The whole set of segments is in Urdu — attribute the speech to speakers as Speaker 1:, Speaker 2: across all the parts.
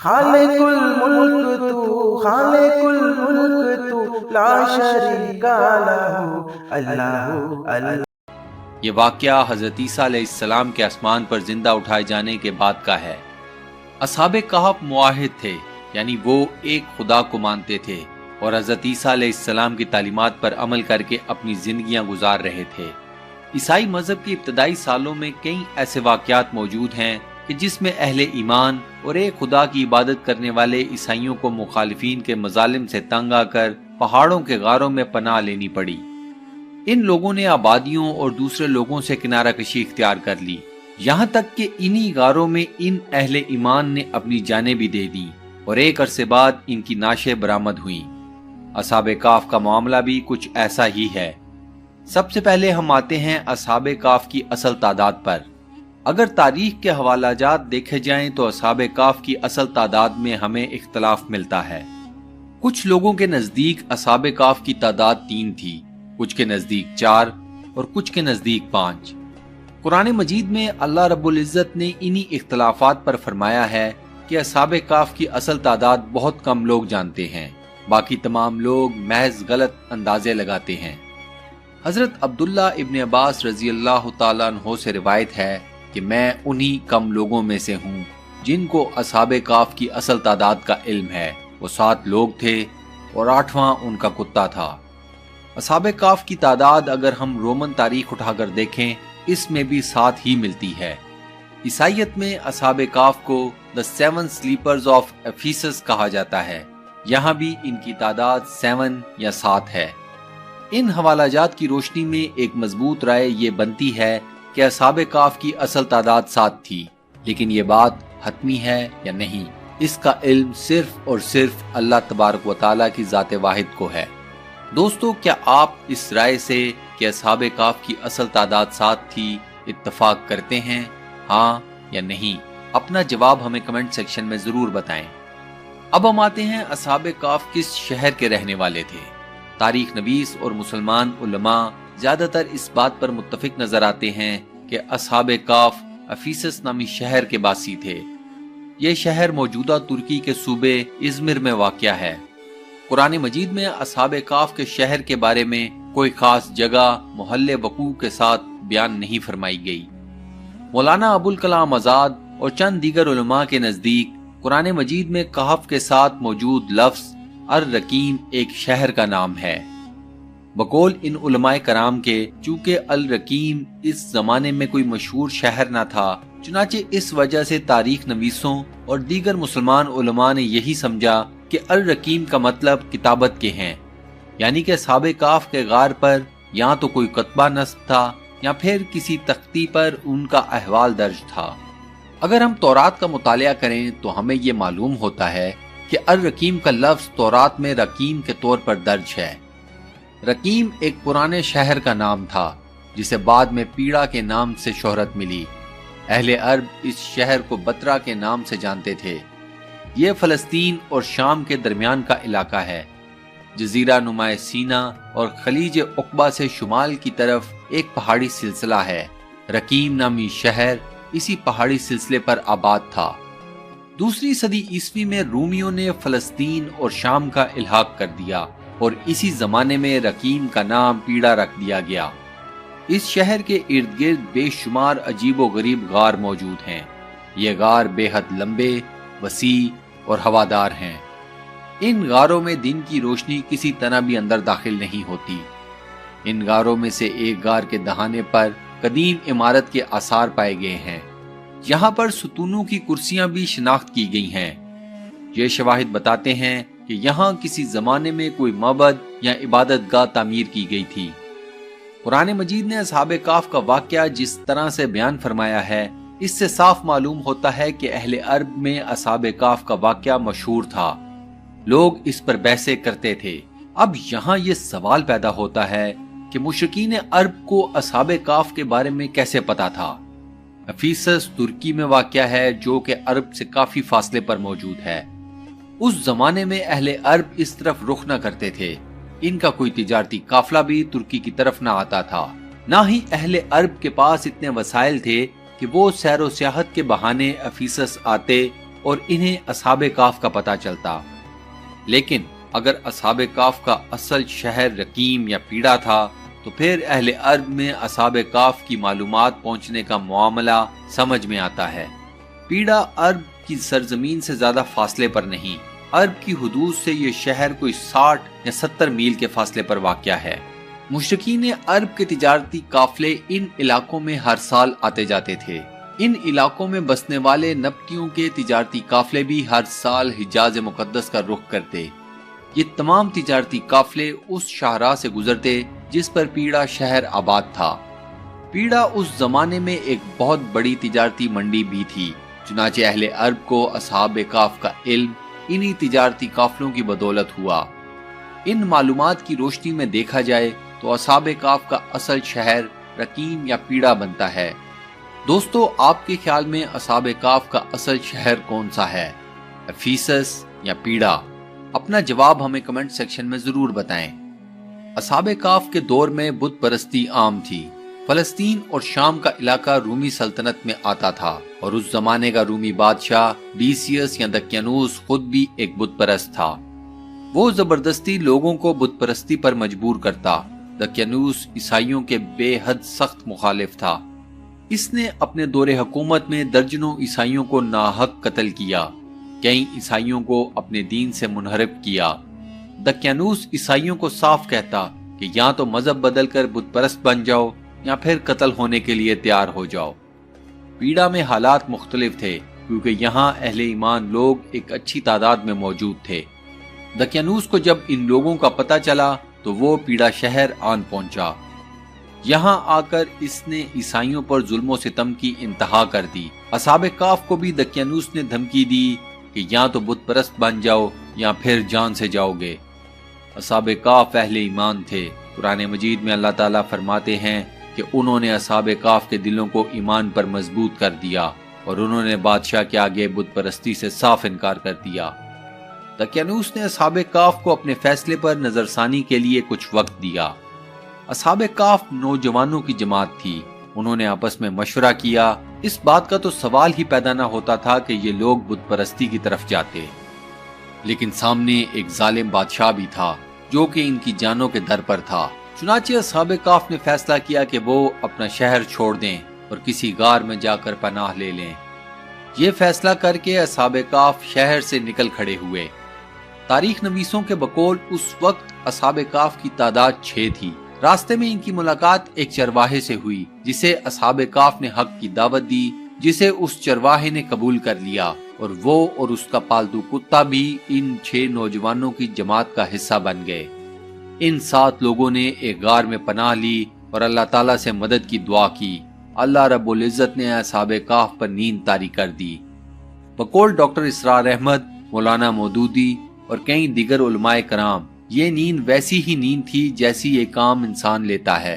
Speaker 1: خالق الملک تو، خالق الملک تو، لا شریک لہ، اللہ اللہ۔
Speaker 2: یہ واقعہ حضرت عیسیٰ علیہ السلام کے آسمان پر زندہ اٹھائے جانے کے بعد کا ہے۔ اصحاب کہف معاہد تھے، یعنی وہ ایک خدا کو مانتے تھے اور حضرت عیسیٰ علیہ السلام کی تعلیمات پر عمل کر کے اپنی زندگیاں گزار رہے تھے۔ عیسائی مذہب کے ابتدائی سالوں میں کئی ایسے واقعات موجود ہیں کہ جس میں اہل ایمان اور ایک خدا کی عبادت کرنے والے عیسائیوں کو مخالفین کے مظالم سے تنگ آ کر پہاڑوں کے غاروں میں پناہ لینی پڑی۔ ان لوگوں نے آبادیوں اور دوسرے لوگوں سے کنارہ کشی اختیار کر لی، یہاں تک کہ انہی غاروں میں ان اہل ایمان نے اپنی جانیں بھی دے دیں اور ایک عرصے بعد ان کی نعشیں برآمد ہوئیں۔ اصحاب کہف کا معاملہ بھی کچھ ایسا ہی ہے۔ سب سے پہلے ہم آتے ہیں اصحاب کہف کی اصل تعداد پر۔ اگر تاریخ کے حوالہ جات دیکھے جائیں تو اصحاب کہف کی اصل تعداد میں ہمیں اختلاف ملتا ہے۔ کچھ لوگوں کے نزدیک اصحاب کہف کی تعداد 3 تھی، کچھ کے نزدیک 4 اور کچھ کے نزدیک 5۔ قرآن مجید میں اللہ رب العزت نے انہی اختلافات پر فرمایا ہے کہ اصحاب کہف کی اصل تعداد بہت کم لوگ جانتے ہیں، باقی تمام لوگ محض غلط اندازے لگاتے ہیں۔ حضرت عبداللہ ابن عباس رضی اللہ تعالیٰ عنہ سے روایت ہے کہ میں انہی کم لوگوں میں سے ہوں جن کو اصحاب کہف کی اصل تعداد کا علم ہے۔ وہ 7 لوگ تھے اور 8واں ان کا کتا تھا۔ اصحاب کہف کی تعداد اگر ہم رومن تاریخ اٹھا کر دیکھیں، اس میں بھی 7 ہی ملتی ہے۔ عیسائیت میں اصحاب کہف کو The 7 Sleepers of Ephesus کہا جاتا ہے، یہاں بھی ان کی تعداد 7 یا 7 ہے۔ ان حوالہ جات کی روشنی میں ایک مضبوط رائے یہ بنتی ہے کہ اصحاب کہف کی اصل تعداد 7 تھی، لیکن یہ بات حتمی ہے یا نہیں، اس کا علم صرف اور صرف اللہ تبارک و تعالیٰ کی ذات واحد کو ہے۔ دوستو، کیا آپ اس رائے سے کہ اصحاب کہف کی اصل تعداد 7 تھی اتفاق کرتے ہیں؟ ہاں یا نہیں؟ اپنا جواب ہمیں کمنٹ سیکشن میں ضرور بتائیں۔ اب ہم آتے ہیں اصحاب کہف کس شہر کے رہنے والے تھے۔ تاریخ نویس اور مسلمان علماء زیادہ تر اس بات پر متفق نظر آتے ہیں کہ اصحاب کہف افیسس نامی شہر کے باسی تھے۔ یہ شہر موجودہ ترکی کے صوبے ازمر میں واقع ہے۔ قرآن مجید میں اصحاب کہف کے شہر کے بارے میں کوئی خاص جگہ محل وقوع کے ساتھ بیان نہیں فرمائی گئی۔ مولانا ابوالکلام آزاد اور چند دیگر علماء کے نزدیک قرآن مجید میں کہف کے ساتھ موجود لفظ الرقیم ایک شہر کا نام ہے۔ بقول ان علماء کرام کے چونکہ الرقیم اس زمانے میں کوئی مشہور شہر نہ تھا، چنانچہ اس وجہ سے تاریخ نویسوں اور دیگر مسلمان علماء نے یہی سمجھا کہ الرقیم کا مطلب کتابت کے ہیں، یعنی کہ اصحاب کہف کے غار پر یا تو کوئی کتبہ نصب تھا یا پھر کسی تختی پر ان کا احوال درج تھا۔ اگر ہم تورات کا مطالعہ کریں تو ہمیں یہ معلوم ہوتا ہے کہ الرقیم کا لفظ تورات میں رقیم کے طور پر درج ہے۔ رقیم ایک پرانے شہر کا نام تھا جسے بعد میں پیڑا کے نام سے شہرت ملی۔ اہل عرب اس شہر کو بترا کے نام سے جانتے تھے۔ یہ فلسطین اور شام کے درمیان کا علاقہ ہے۔ جزیرہ نما سینا اور خلیج عقبہ سے شمال کی طرف ایک پہاڑی سلسلہ ہے۔ رقیم نامی شہر اسی پہاڑی سلسلے پر آباد تھا۔ دوسری صدی عیسوی میں رومیوں نے فلسطین اور شام کا الحاق کر دیا اور اسی زمانے میں رقیم کا نام پیڑا رکھ دیا گیا۔ اس شہر کے ارد گرد بے شمار عجیب و غریب غار موجود ہیں۔ یہ غار بے حد لمبے، وسیع اور ہوادار ہیں۔ ان غاروں میں دن کی روشنی کسی طرح بھی اندر داخل نہیں ہوتی۔ ان غاروں میں سے ایک غار کے دہانے پر قدیم عمارت کے آثار پائے گئے ہیں۔ یہاں پر ستونوں کی کرسیاں بھی شناخت کی گئی ہیں۔ یہ شواہد بتاتے ہیں کہ یہاں کسی زمانے میں کوئی معبد یا عبادت گاہ تعمیر کی گئی تھی۔ قرآن مجید نے اصحاب کہف کا واقعہ جس طرح سے بیان فرمایا ہے، اس سے صاف معلوم ہوتا ہے کہ اہل عرب میں اصحاب کہف کا واقعہ مشہور تھا۔ لوگ اس پر بحثیں کرتے تھے۔ اب یہاں یہ سوال پیدا ہوتا ہے کہ مشرکین عرب کو اصحاب کہف کے بارے میں کیسے پتا تھا؟ افیسس ترکی میں واقع ہے جو کہ عرب سے کافی فاصلے پر موجود ہے۔ اس زمانے میں اہل عرب اس طرف رخ نہ کرتے تھے۔ ان کا کوئی تجارتی قافلہ بھی ترکی کی طرف نہ آتا تھا۔ نہ ہی اہل عرب کے پاس اتنے وسائل تھے کہ وہ سیر و سیاحت کے بہانے افیسس آتے اور انہیں اصحاب کہف کا پتہ چلتا۔ لیکن اگر اصحاب کہف کا اصل شہر رقیم یا پیڑا تھا تو پھر اہل عرب میں اصحاب کہف کی معلومات پہنچنے کا معاملہ سمجھ میں آتا ہے۔ پیڑا عرب کی سرزمین سے زیادہ فاصلے پر نہیں، عرب کی حدود سے یہ شہر کوئی 60 یا 70 میل کے فاصلے پر واقع ہے۔ مشرکین عرب کے تجارتی قافلے ان علاقوں میں ہر سال آتے جاتے تھے۔ ان علاقوں میں بسنے والے نبطیوں کے تجارتی قافلے بھی ہر سال حجاز مقدس کا رخ کرتے۔ یہ تمام تجارتی قافلے اس شاہراہ سے گزرتے جس پر پیڑا شہر آباد تھا۔ پیڑا اس زمانے میں ایک بہت بڑی تجارتی منڈی بھی تھی، چنانچہ اہل عرب کو اصحاب کہف کا علم انہی تجارتی قافلوں کی بدولت ہوا۔ ان معلومات کی روشنی میں دیکھا جائے تو اصحاب کہف کا اصل شہر رقیم یا پیڑا بنتا ہے۔ دوستو، آپ کے خیال میں اصحاب کہف کا اصل شہر کون سا ہے؟ افیسس یا پیڑا؟ اپنا جواب ہمیں کمنٹ سیکشن میں ضرور بتائیں۔ اصحاب کہف کے دور میں بت پرستی عام تھی۔ فلسطین اور شام کا علاقہ رومی سلطنت میں آتا تھا اور اس زمانے کا رومی بادشاہ ڈیسیس یا دقیانوس خود بھی ایک بت پرست تھا۔ وہ زبردستی لوگوں کو بت پرستی پر مجبور کرتا۔ دقیانوس عیسائیوں کے بے حد سخت مخالف تھا۔ اس نے اپنے دور حکومت میں درجنوں عیسائیوں کو ناحق قتل کیا، کئی عیسائیوں کو اپنے دین سے منحرف کیا۔ دقیانوس عیسائیوں کو صاف کہتا کہ یا تو مذہب بدل کر بت پرست بن جاؤ یا پھر قتل ہونے کے لیے تیار ہو جاؤ۔ پیڑا میں حالات مختلف تھے کیونکہ یہاں اہل ایمان لوگ ایک اچھی تعداد میں موجود تھے۔ دقیانوس کو جب ان لوگوں کا پتہ چلا تو وہ پیڑا شہر آن پہنچا۔ یہاں آ کر اس نے عیسائیوں پر ظلم و ستم کی انتہا کر دی۔ اصحاب کہف کو بھی دقیانوس نے دھمکی دی کہ یا تو بت پرست بن جاؤ یا پھر جان سے جاؤ گے۔ اصحاب کہف اہل ایمان تھے۔ قرآن مجید میں اللہ تعالیٰ فرماتے ہیں کہ انہوں نے اصحاب کہف کے دلوں کو ایمان پر مضبوط کر دیا اور انہوں نے بادشاہ کے آگے بت پرستی سے صاف انکار کر دیا۔ دقیانوس نے اصحاب کہف کو اپنے فیصلے پر نظر ثانی کے لیے کچھ وقت دیا۔ اصحاب کہف نوجوانوں کی جماعت تھی۔ انہوں نے آپس میں مشورہ کیا۔ اس بات کا تو سوال ہی پیدا نہ ہوتا تھا کہ یہ لوگ بت پرستی کی طرف جاتے، لیکن سامنے ایک ظالم بادشاہ بھی تھا جو کہ ان کی جانوں کے در پر تھا۔ چنانچہ اصحاب کہف نے فیصلہ کیا کہ وہ اپنا شہر چھوڑ دیں اور کسی غار میں جا کر پناہ لے لیں۔ یہ فیصلہ کر کے اصحاب کہف شہر سے نکل کھڑے ہوئے۔ تاریخ نویسوں کے بقول اس وقت اصحاب کہف کی تعداد 6 تھی۔ راستے میں ان کی ملاقات ایک چرواہے سے ہوئی جسے اصحاب کہف نے حق کی دعوت دی، جسے اس چرواہے نے قبول کر لیا اور وہ اور اس کا پالتو کتا بھی ان 6 نوجوانوں کی جماعت کا حصہ بن گئے۔ ان 7 لوگوں نے ایک غار میں پناہ لی اور اللہ تعالیٰ سے مدد کی دعا کی۔ اللہ رب العزت نے اصحاب کہف پر نیند طاری کر دی۔ بقول ڈاکٹر اسرار احمد، مولانا مودودی اور کئی دیگر علماء کرام، یہ نیند ویسی ہی نیند تھی جیسی ایک عام انسان لیتا ہے۔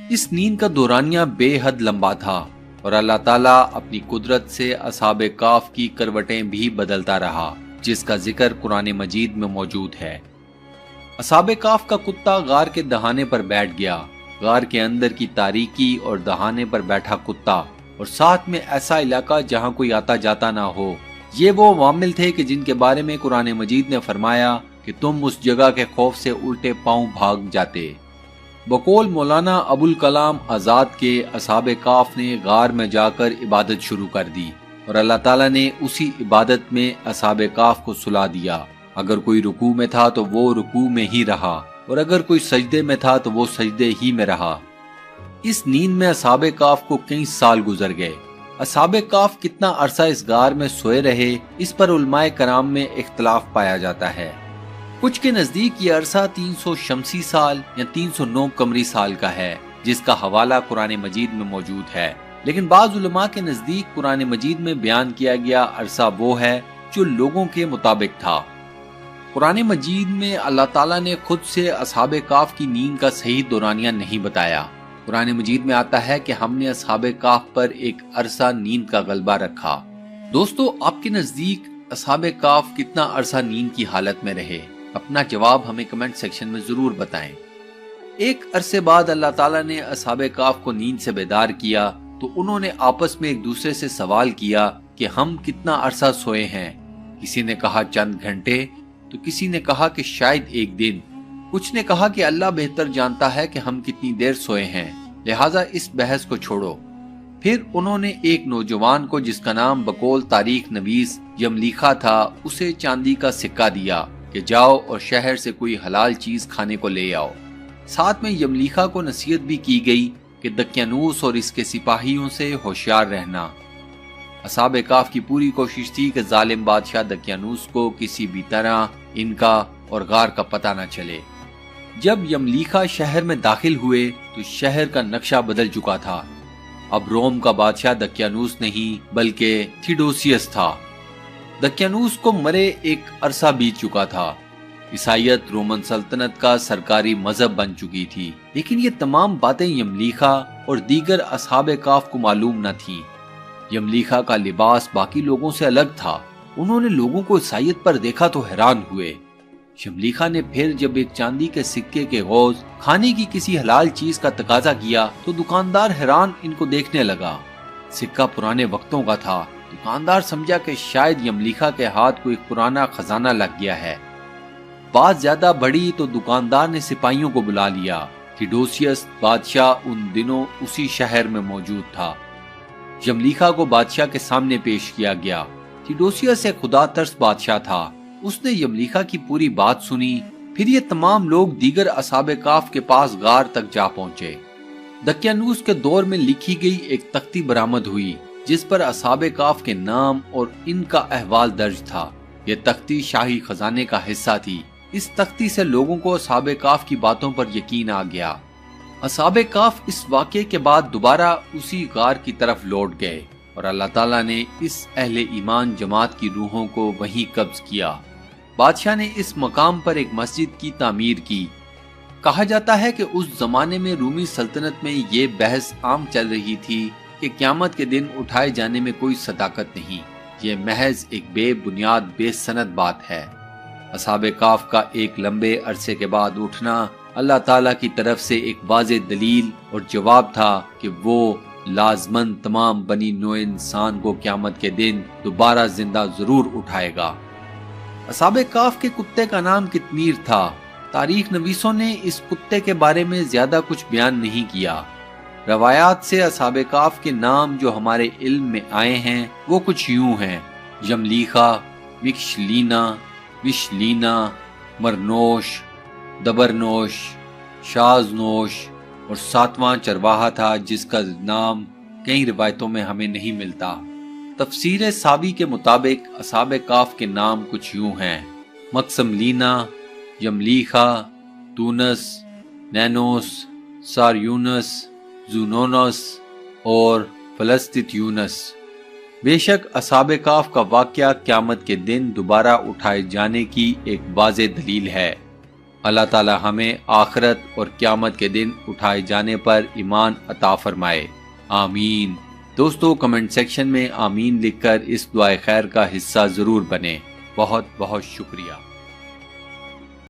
Speaker 2: اس نیند کا دورانیہ بے حد لمبا تھا اور اللہ تعالیٰ اپنی قدرت سے اصحاب کہف کی کروٹیں بھی بدلتا رہا، جس کا ذکر قرآن مجید میں موجود ہے۔ اصحاب کہف کا کتا غار کے دہانے پر بیٹھ گیا۔ غار کے اندر کی تاریکی اور دہانے پر بیٹھا کتا اور ساتھ میں ایسا علاقہ جہاں کوئی آتا جاتا نہ ہو، یہ وہ عوامل تھے کہ جن کے بارے میں قرآن مجید نے فرمایا کہ تم اس جگہ کے خوف سے الٹے پاؤں بھاگ جاتے۔ بقول مولانا ابو الکلام آزاد کے اصحاب کہف نے غار میں جا کر عبادت شروع کر دی اور اللہ تعالیٰ نے اسی عبادت میں اصحاب کہف کو سلا دیا۔ اگر کوئی رکوع میں تھا تو وہ رکوع میں ہی رہا اور اگر کوئی سجدے میں تھا تو وہ سجدے ہی میں رہا۔ اس نیند میں اصحاب کہف کو کئی سال گزر گئے۔ اصحاب کہف کتنا عرصہ اس غار میں سوئے رہے، اس پر علماء کرام میں اختلاف پایا جاتا ہے۔ کچھ کے نزدیک یہ عرصہ 300 شمسی سال یا 309 قمری سال کا ہے، جس کا حوالہ قرآن مجید میں موجود ہے، لیکن بعض علماء کے نزدیک قرآن مجید میں بیان کیا گیا عرصہ وہ ہے جو لوگوں کے مطابق تھا۔ قرآن مجید میں اللہ تعالیٰ نے خود سے اصحاب کہف کی نیند کا صحیح دورانیہ نہیں بتایا۔ قرآن مجید میں آتا ہے کہ ہم نے اصحاب کہف پر ایک عرصہ نیند کا غلبہ رکھا۔ دوستو، آپ کے نزدیک اصحاب کہف کتنا عرصہ نیند کی حالت میں رہے؟ اپنا جواب ہمیں کمنٹ سیکشن میں ضرور بتائیں۔ ایک عرصے بعد اللہ تعالیٰ نے اصحاب کہف کو نیند سے بیدار کیا تو انہوں نے آپس میں ایک دوسرے سے سوال کیا کہ ہم کتنا عرصہ سوئے ہیں۔ کسی نے کہا چند گھنٹے، تو کسی نے کہا کہ شاید ایک دن۔ کچھ نے کہا کہ اللہ بہتر جانتا ہے کہ ہم کتنی دیر سوئے ہیں، لہٰذا اس بحث کو چھوڑو۔ پھر انہوں نے ایک نوجوان کو جس کا نام بقول تاریخ نویس یملیخا تھا، اسے چاندی کا سکہ دیا کہ جاؤ اور شہر سے کوئی حلال چیز کھانے کو لے آؤ۔ ساتھ میں یملیخا کو نصیحت بھی کی گئی کہ دقیانوس اور اس کے سپاہیوں سے ہوشیار رہنا۔ اصحاب کہف کی پوری کوشش تھی کہ ظالم بادشاہ دقیانوس کو کسی بھی طرح ان کا اور غار کا پتہ نہ چلے۔ جب یملیخا شہر میں داخل ہوئے تو شہر کا نقشہ بدل چکا تھا۔ اب روم کا بادشاہ دقیانوس نہیں بلکہ تھیڈوسیس تھا۔ دقیانوس کو مرے ایک عرصہ بیت چکا تھا۔ عیسائیت رومن سلطنت کا سرکاری مذہب بن چکی تھی، لیکن یہ تمام باتیں یملیخا اور دیگر اصحاب کہف کو معلوم نہ تھیں۔ یملیخا کا لباس باقی لوگوں سے الگ تھا۔ انہوں نے لوگوں کو عیسائیت پر دیکھا تو حیران ہوئے۔ یملیخا نے پھر جب ایک چاندی کے سکے کے غوث کھانے کی کسی حلال چیز کا تقاضا کیا تو دکاندار حیران ان کو دیکھنے لگا۔ سکہ پرانے وقتوں کا تھا۔ دکاندار سمجھا کہ شاید یملیخا کے ہاتھ کو ایک پرانا خزانہ لگ گیا ہے۔ بات زیادہ بڑھی تو دکاندار نے سپاہیوں کو بلا لیا۔ تھیڈوسیس بادشاہ ان دنوں اسی شہر میں موجود تھا۔ یملیخا کو بادشاہ کے سامنے پیش کیا گیا۔ تھیڈوسیس ایک خدا ترس بادشاہ تھا۔ اس نے یملیخا کی پوری بات سنی۔ پھر یہ تمام لوگ دیگر اصحاب کہف کے پاس غار تک جا پہنچے۔ دقیانوس کے دور میں لکھی گئی ایک تختی برآمد ہوئی جس پر اصحاب کہف کے نام اور ان کا احوال درج تھا۔ یہ تختی شاہی خزانے کا حصہ تھی۔ اس تختی سے لوگوں کو اصحاب کہف کی باتوں پر یقین آ گیا۔ اصحاب کہف اس واقعے کے بعد دوبارہ اسی غار کی طرف لوٹ گئے اور اللہ تعالیٰ نے اس اہل ایمان جماعت کی روحوں کو وہیں قبض کیا۔ بادشاہ نے اس مقام پر ایک مسجد کی تعمیر کی۔ کہا جاتا ہے کہ اس زمانے میں رومی سلطنت میں یہ بحث عام چل رہی تھی کہ قیامت کے دن اٹھائے جانے میں کوئی صداقت نہیں، یہ محض ایک بے بنیاد بے سند بات ہے۔ اصحاب کہف کا ایک لمبے عرصے کے بعد اٹھنا اللہ تعالیٰ کی طرف سے ایک واضح دلیل اور جواب تھا کہ وہ لازماً تمام بنی نوع انسان کو قیامت کے دن دوبارہ زندہ ضرور اٹھائے گا۔ اصحاب کہف کے کتے کا نام قطمیر تھا۔ تاریخ نویسوں نے اس کتے کے بارے میں زیادہ کچھ بیان نہیں کیا۔ روایات سے اصحاب کہف کے نام جو ہمارے علم میں آئے ہیں وہ کچھ یوں ہیں: یملیخا، مکشلینا، وشلینا، مرنوش، دبرنوش، شازنوش، اور ساتواں چرواہا تھا جس کا نام کئی روایتوں میں ہمیں نہیں ملتا۔ تفسیر ساوی کے مطابق اصحاب کہف کے نام کچھ یوں ہیں: مقسملینا، یملیخا، تونس، نینوس، ساریونس، زونونس اور فلسطیونس۔ بے شک اصحاب کہف کا واقعہ قیامت کے دن دوبارہ اٹھائے جانے کی ایک واضح دلیل ہے۔ اللہ تعالی ہمیں آخرت اور قیامت کے دن اٹھائے جانے پر ایمان عطا فرمائے، آمین۔ دوستو کمنٹ سیکشن میں آمین لکھ کر اس دعائے خیر کا حصہ ضرور بنیں۔ بہت بہت شکریہ۔